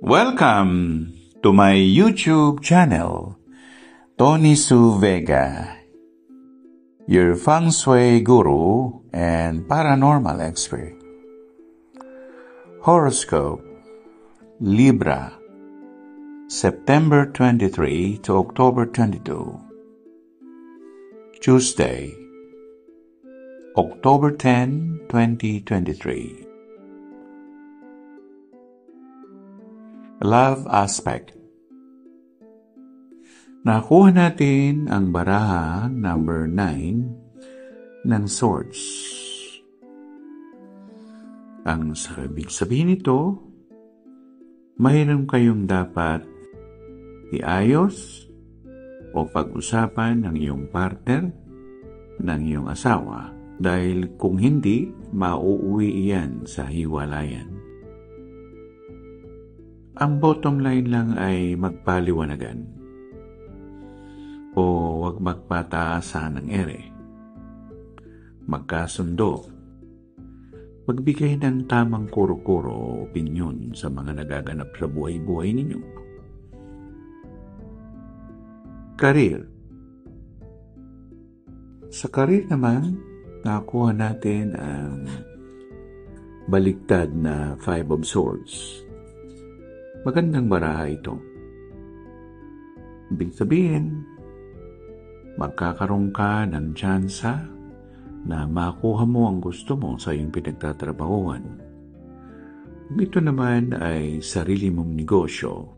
Welcome to my YouTube channel, Tony Su Vega, your feng shui guru and paranormal expert. Horoscope, Libra, September 23 to October 22. Tuesday, October 10, 2023. Love aspect. Nakuha natin ang baraha number 9 ng Swords. Ang sabihin nito, mayroon kayong dapat iayos o pag-usapan ng iyong partner, ng iyong asawa, dahil kung hindi, mauuwi iyan sa hiwalayan. Ang bottom line lang ay magpaliwanagan o huwag magpataasan ng ere. Magkasundo. Magbigay ng tamang kuro-kuro o opinyon sa mga nagaganap sa buhay-buhay ninyo. Career. Sa career naman, nakuha natin ang baligtad na Five of Swords. Magandang baraha ito. Ibig sabihin, magkakaroon ka ng tsansa na makuha mo ang gusto mo sa iyong pinagtatrabahuan. Kung ito naman ay sarili mong negosyo,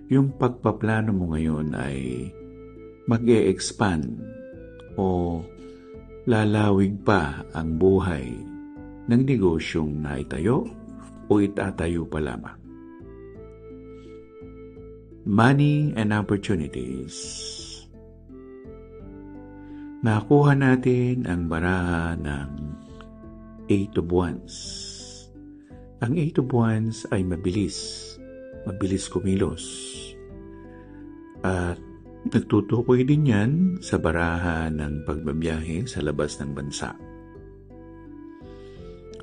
yung pagpaplano mo ngayon ay mag-e-expand o lalawig pa ang buhay ng negosyong naitayo o itatayo pa lamang. Money and opportunities. Nakuha natin ang baraha ng Eight of Wands. Ang Eight of Wands ay mabilis kumilos. At nagtutukoy din yan sa baraha ng pagbabiyahe sa labas ng bansa.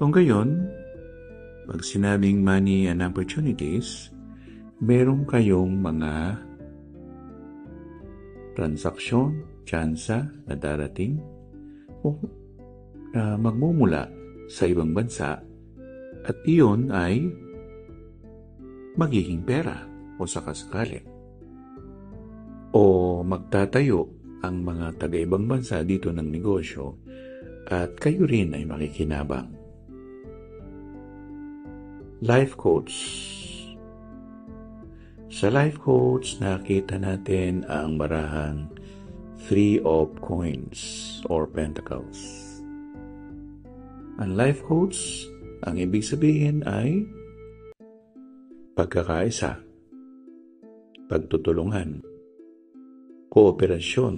Kung gayon, pag sinabing money and opportunities, meron kayong mga transaksyon, tsansa na darating o magmumula sa ibang bansa at iyon ay magiging pera o sakasakali. O magtatayo ang mga taga-ibang bansa dito ng negosyo at kayo rin ay makikinabang. Life coach. Sa life coach, nakita natin ang barahang Three of Coins or Pentacles. Ang life coach, ang ibig sabihin ay pagkakaisa, pagtutulungan, kooperasyon,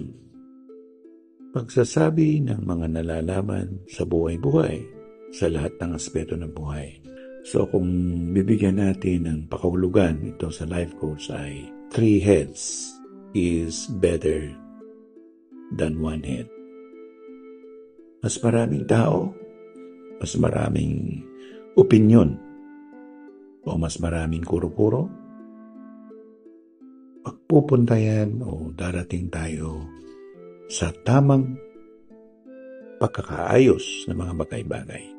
pagsasabi ng mga nalalaman sa buhay-buhay, sa lahat ng aspeto ng buhay. So kung bibigyan natin ng pakahulugan ito sa life coach ay 3 heads is better than 1 head. Mas maraming tao, mas maraming opinyon, o mas maraming kuro-kuro, pagpupunta yan o darating tayo sa tamang pagkakaayos ng mga bagay-bagay.